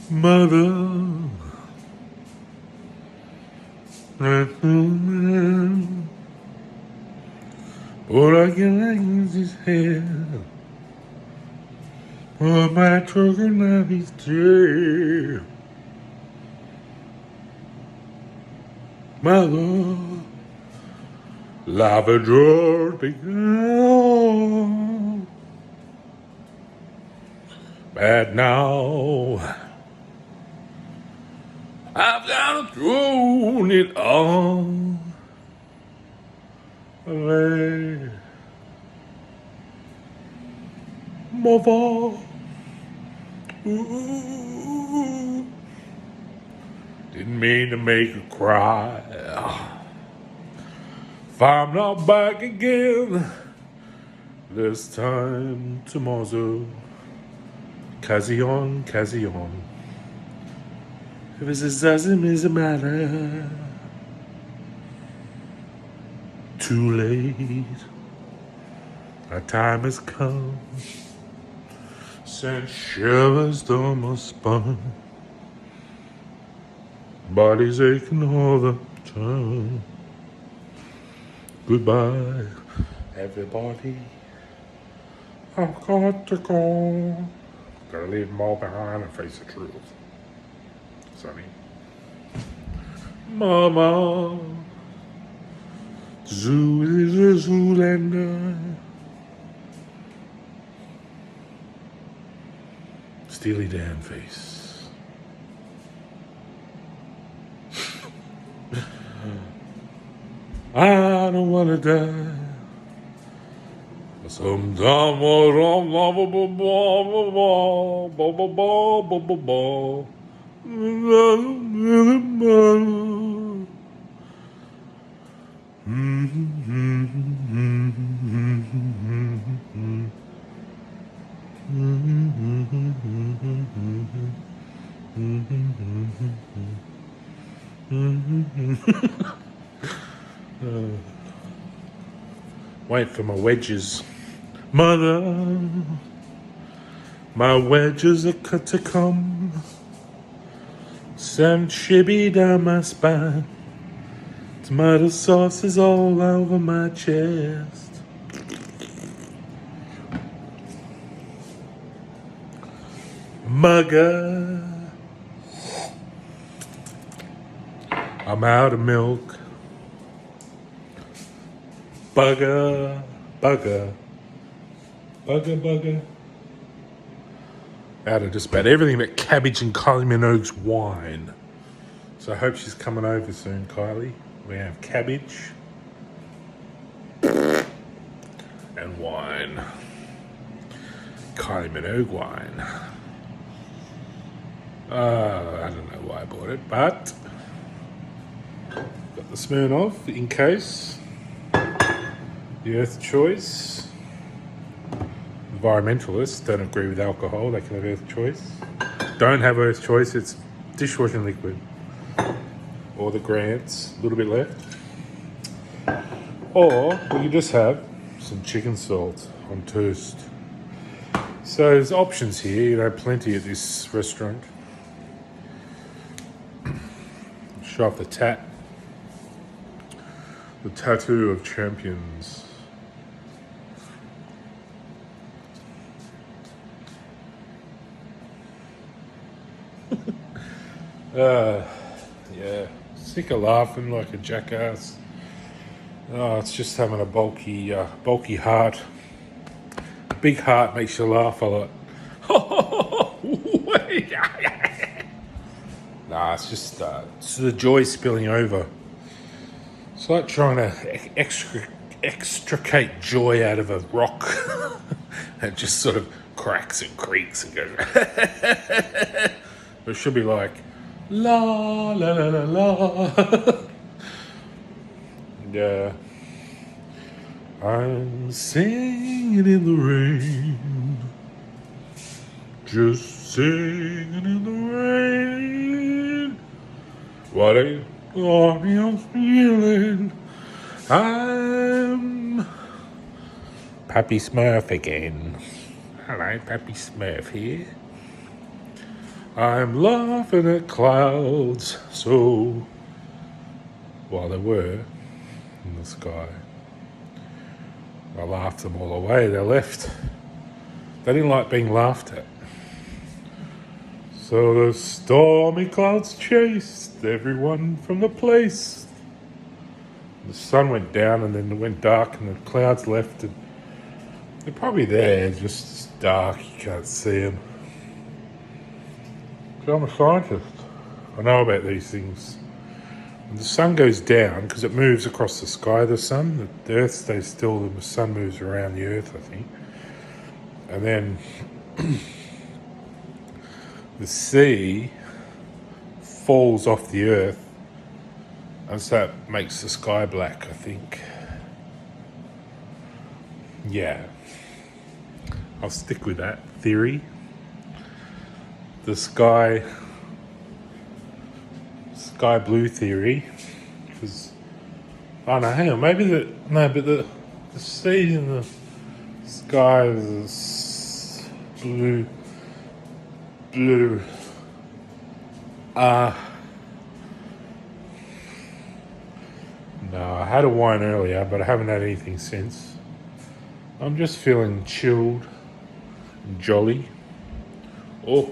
Mother, that man, all I can use his head. Oh, my children, now he's dead. Mother, love a drug begun. But now I've got to throw it all away. Mother, ooh, didn't mean to make her cry. If I'm not back again this time tomorrow, Casion, Casion. If it doesn't matter, too late. Our time has come. Sent shivers down my spine. Body's aching all the time. Goodbye, everybody. I've got to go. Gotta leave them all behind and face the truth. Sonny. Mama, Zoo is a Zoolander. Steely Dan face. I don't wanna die. Sometime wait for my wedges. Mother, my wedges are cut to come. Some shibby down my spine. Tomato sauce is all over my chest. Mugger, I'm out of milk. Bugger, bugger, bugger, bugger. Out of just about everything but cabbage and Kylie Minogue's wine. So I hope she's coming over soon, Kylie. We have cabbage and wine. Kylie Minogue wine. I don't know why I bought it, but got the Smirnoff in case. The Earth Choice. Environmentalists don't agree with alcohol, they can have Earth Choice. Don't have Earth Choice, it's dishwashing liquid. Or the Grants, a little bit left. Or we can just have some chicken salt on toast. So there's options here, plenty at this restaurant. Show off the tattoo of champions. Yeah, sick of laughing like a jackass. Oh, it's just having a bulky heart. A big heart makes you laugh a lot. Nah, it's just it's the joy spilling over. It's like trying to extricate joy out of a rock. It just sort of cracks and creaks and goes. It should be like la la la la la. Yeah. I'm singing in the rain. Just singing in the rain. What a glorious feeling. I'm Pappy Smurf again. Hello, Pappy Smurf here. I'm laughing at clouds, so while they were in the sky, I laughed them all away. They left. They didn't like being laughed at. So the stormy clouds chased everyone from the place. The sun went down and then it went dark and the clouds left. And they're probably there, just dark. You can't see them. So I'm a scientist. I know about these things. When the sun goes down, because it moves across the sky, the Earth stays still, and the sun moves around the Earth, I think. And then the sea falls off the Earth, and so that makes the sky black, I think. Yeah. I'll stick with that theory. The sky blue theory, because I don't know, hang on, but the sea and the sky is blue. No, I had a wine earlier, but I haven't had anything since. I'm just feeling chilled and jolly. Oh.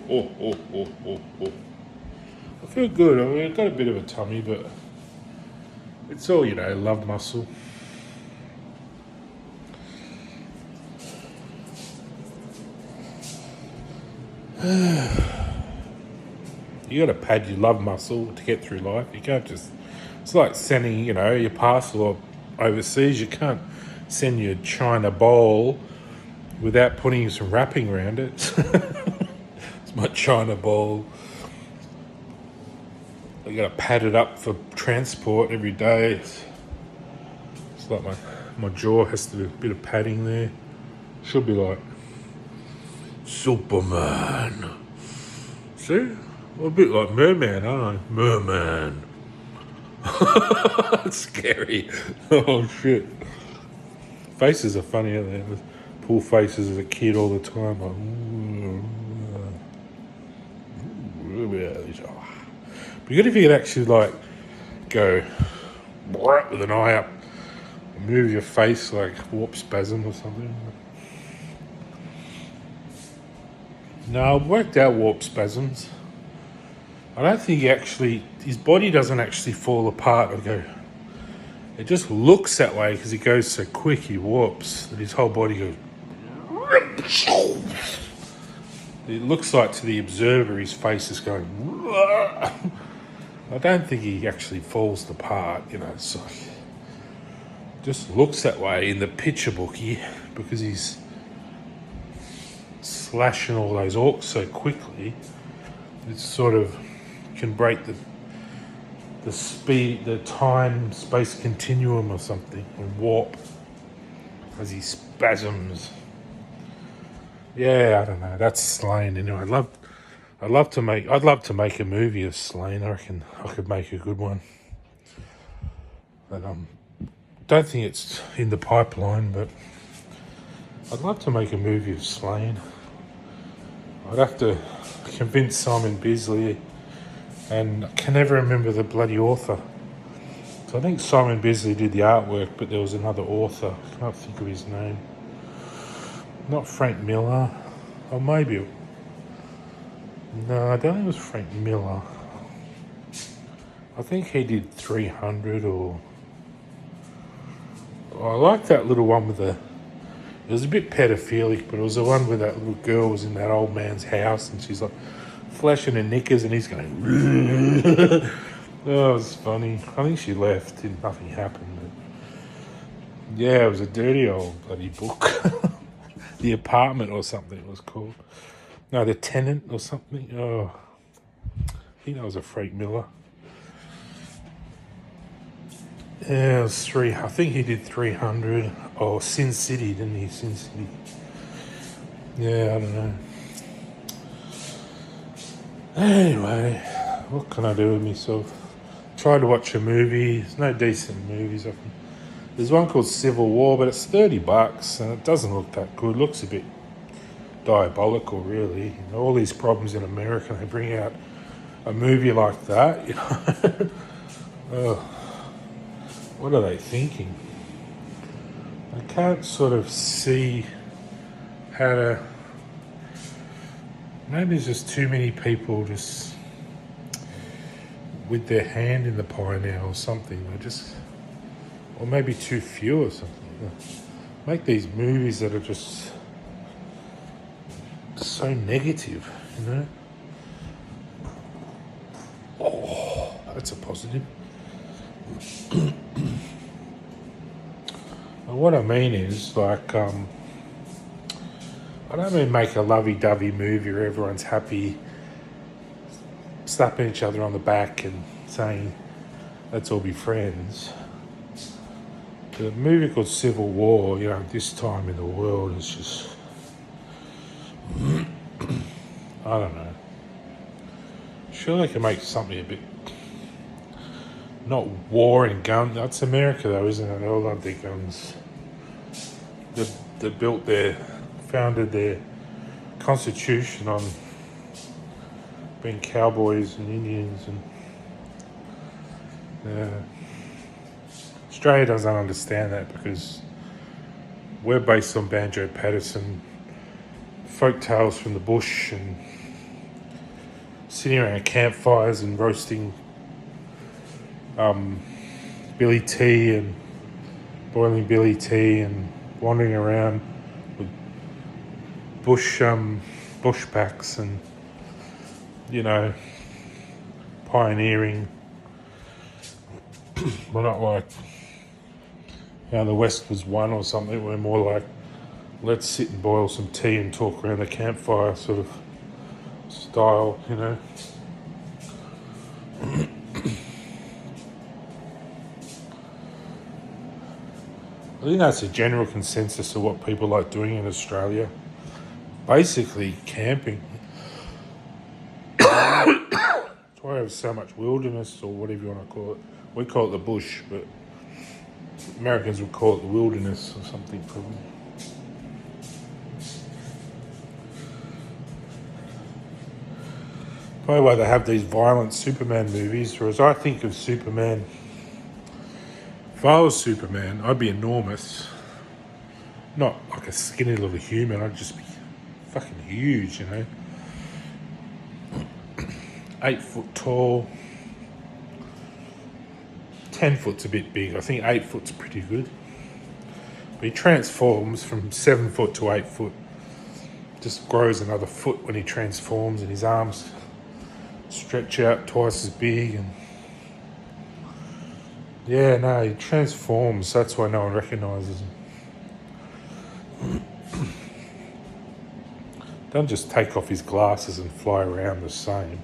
I feel good. I mean, I've got a bit of a tummy, but it's all, love muscle. You got to pad your love muscle to get through life. You can't just... It's like sending, your parcel overseas. You can't send your China bowl without putting some wrapping around it. It's my China bowl. You got to pad it up for transport every day. It's like my jaw has to do a bit of padding there. Should be like Superman. See? I'm a bit like Merman, aren't I? Merman. That's scary. Oh, shit. Faces are funny, aren't they? I pull faces as a kid all the time. But good if you could actually, go with an eye up and move your face like warp spasm or something. No, I've worked out warp spasms. I don't think his body doesn't actually fall apart or go. It just looks that way because he goes so quick, he warps, that his whole body goes. It looks like to the observer his face is going. I don't think he actually falls apart, it's like, just looks that way in the picture bookie because he's slashing all those orcs so quickly. It's sort of can break the speed, the time space continuum or something, and warp as he spasms. Yeah, I don't know. That's Slain anyway. I'd love to make a movie of Slain. I reckon I could make a good one. But don't think it's in the pipeline, but I'd love to make a movie of Slain. I'd have to convince Simon Bisley, and I can never remember the bloody author. So I think Simon Bisley did the artwork, but there was another author. I can't think of his name. Not Frank Miller. Or maybe... No, I don't think it was Frank Miller. I think he did 300 or... Oh, I like that little one with the... It was a bit pedophilic, but it was the one where that little girl was in that old man's house and she's like flashing her knickers and he's going... Oh, it was funny. I think she left and nothing happened. But yeah, it was a dirty old bloody book. The Apartment or something it was called. No, The Tenant or something. Oh, I think that was a Frank Miller. Yeah, it was I think he did 300. Oh, Sin City, didn't he? Sin City. Yeah, I don't know. Anyway, what can I do with myself? Try to watch a movie. There's no decent movies. There's one called Civil War, but it's $30 and it doesn't look that good. It looks a bit diabolical, really. You know, all these problems in America, they bring out a movie like that. You know, what are they thinking? I can't sort of see how to. Maybe there's just too many people just with their hand in the pie now or something. Or maybe too few or something. Make these movies that are just so negative, you know? Oh, that's a positive. And what I mean is, like, I don't mean make a lovey-dovey movie where everyone's happy, slapping each other on the back and saying, let's all be friends. The movie called Civil War, you know, this time in the world is just, I don't know. Sure, they can make something a bit, not war and gun. That's America though, isn't it? They all love their guns. They founded their constitution on being cowboys and Indians, and Australia doesn't understand that because we're based on Banjo Patterson, folk tales from the bush, and sitting around campfires and roasting billy tea and boiling billy tea and wandering around with bush packs and, you know, pioneering. We're not like, you know, the West was one or something. We're more like, let's sit and boil some tea and talk around the campfire sort of style, you know. I think that's a general consensus of what people like doing in Australia. Basically, camping. That's why I have so much wilderness, or whatever you want to call it. We call it the bush, but Americans would call it the wilderness or something, probably. Probably why they have these violent Superman movies, whereas I think of Superman, if I was Superman, I'd be enormous. Not like a skinny little human, I'd just be fucking huge, you know. 8 foot tall. 10 foot's a bit big. I think 8 foot's pretty good. But he transforms from 7 foot to 8 foot. Just grows another foot when he transforms, and his arms stretch out twice as big. And yeah, no, he transforms. That's why no one recognises him. Don't just take off his glasses and fly around the same.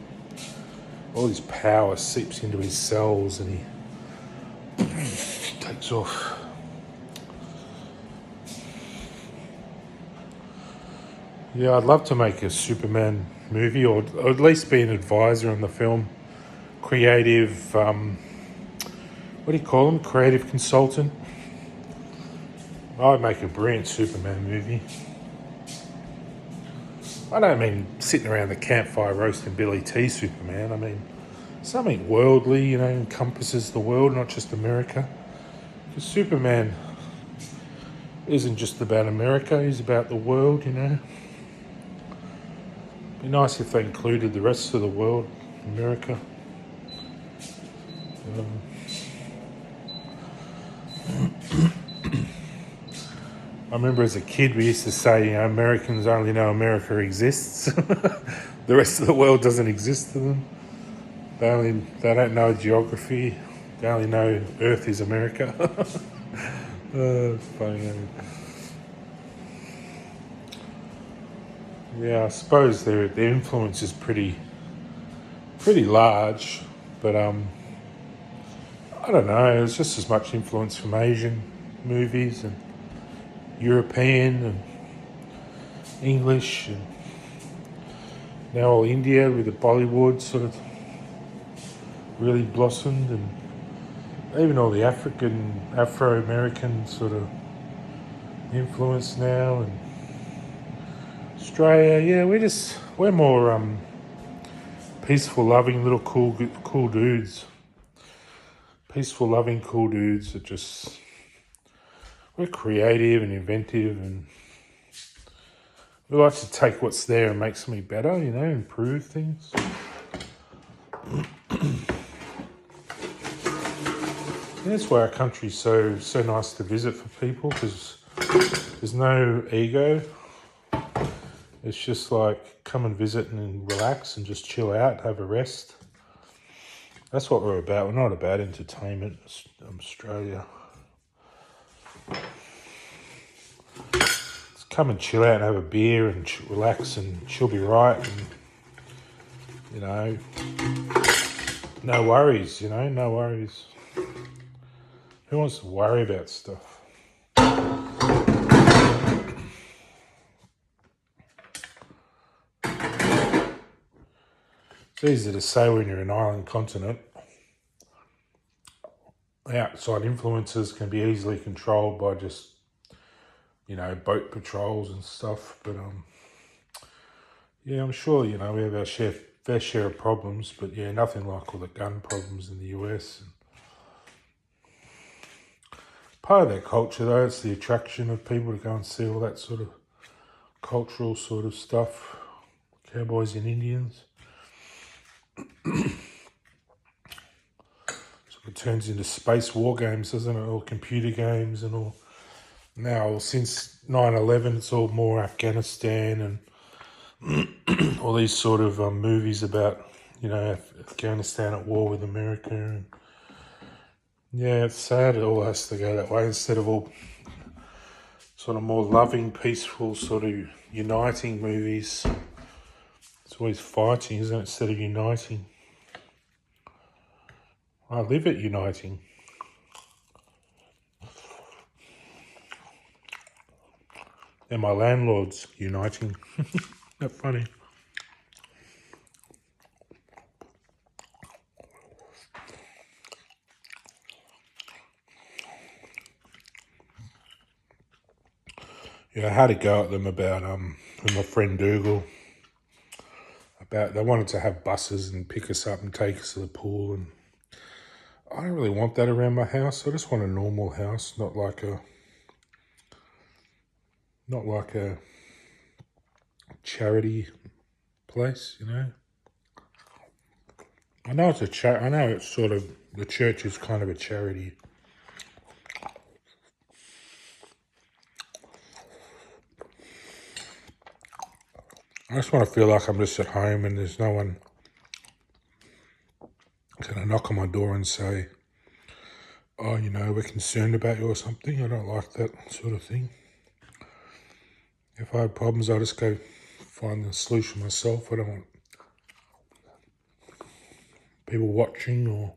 All his power seeps into his cells and he takes off. Yeah, I'd love to make a Superman movie, or at least be an advisor on the film. Creative, what do you call them? Creative consultant. I'd make a brilliant Superman movie. I don't mean sitting around the campfire roasting Billy Tea Superman. I mean something worldly, you know, encompasses the world, not just America. Because Superman isn't just about America, he's about the world, you know. It'd be nice if they included the rest of the world, America. I remember as a kid we used to say, you know, Americans only know America exists. The rest of the world doesn't exist to them. They don't know geography. They only know Earth is America. It's funny. Yeah, I suppose their influence is pretty large, but I don't know. It's just as much influence from Asian movies and European and English, and now all India with the Bollywood sort of really blossomed, and even all the Afro-American sort of influence now, and Australia, yeah, we're more peaceful, loving little cool dudes. Peaceful, loving, cool dudes that just we're creative and inventive, and we like to take what's there and make something better. Improve things. And that's why our country's so nice to visit for people, because there's no ego. It's just like come and visit and relax and just chill out, have a rest. That's what we're about. We're not about entertainment. Australia. Just come and chill out and have a beer and relax, and she'll be right. And no worries. No worries. Who wants to worry about stuff? It's easy to say when you're an island continent. Outside influences can be easily controlled by just, boat patrols and stuff. But, yeah, I'm sure, we have our fair share of problems. But, yeah, nothing like all the gun problems in the US. Part of their culture, though, it's the attraction of people to go and see all that sort of cultural sort of stuff. Cowboys and Indians. It turns into space war games, doesn't it? Or computer games and all. Now, since 9/11, it's all more Afghanistan and all these sort of movies about, Afghanistan at war with America. And yeah, it's sad it all has to go that way instead of all sort of more loving, peaceful, sort of uniting movies. It's always fighting, isn't it, instead of uniting. I live at uniting. And my landlord's uniting. Not funny. Yeah, I had a go at them about with my friend Dougal. About they wanted to have buses and pick us up and take us to the pool, and I don't really want that around my house. I just want a normal house, not like a charity place, I know it's I know it's sort of the church is kind of a charity. I just want to feel like I'm just at home and there's no one gonna knock on my door and say, "Oh, we're concerned about you" or something. I don't like that sort of thing. If I have problems, I'll just go find the solution myself. I don't want people watching or.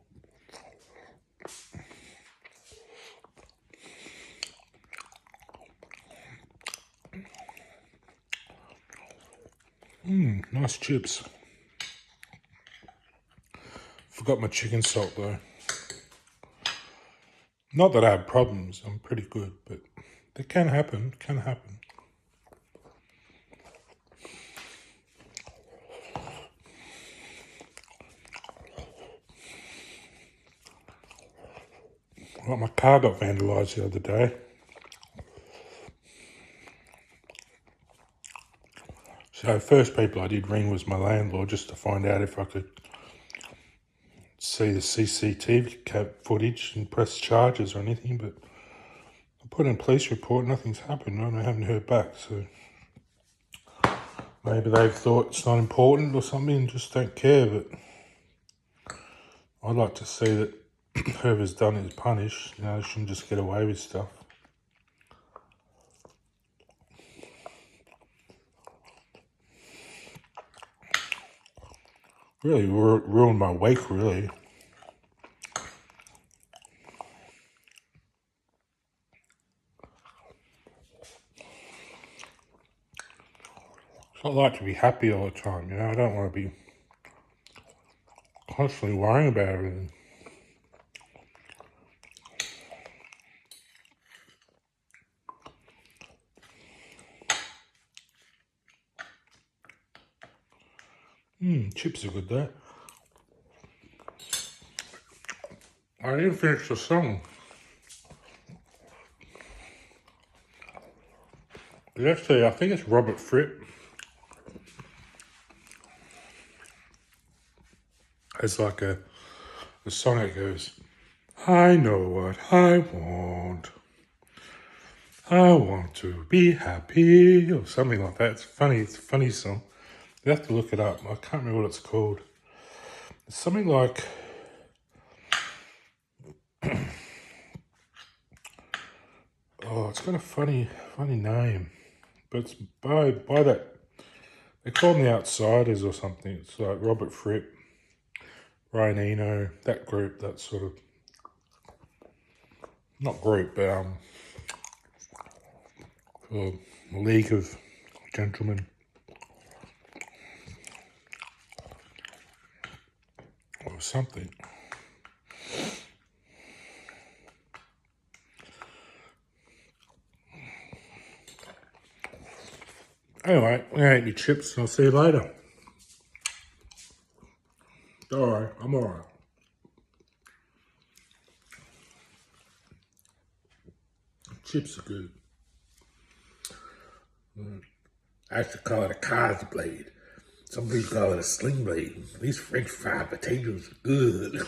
Nice chips. Forgot my chicken salt though. Not that I have problems, I'm pretty good, but it can happen, Well, my car got vandalised the other day. So first people I did ring was my landlord just to find out if I could see the CCTV footage and press charges or anything, but I put in a police report, nothing's happened, and I haven't heard back, so maybe they've thought it's not important or something and just don't care, but I'd like to see that whoever's done it is punished, they shouldn't just get away with stuff. Really ruined my week, really. I like to be happy all the time, I don't want to be constantly worrying about everything. Chips are good there. I didn't finish the song. But actually, I think it's Robert Fripp. It's like a song that goes, I know what I want. I want to be happy, or something like that. It's funny. It's a funny song. You have to look it up. I can't remember what it's called. It's something like, oh, it's got a funny name. But it's by that, they call them the Outsiders or something. It's like Robert Fripp, Ryan Eno, that group, that sort of, not group, but a league of gentlemen. Or something. Anyway, I'm gonna eat your chips and I'll see you later. Alright, I'm alright. Chips are good. I used to call it a car's blade. Some people call it a sling blade. These French fried potatoes are good.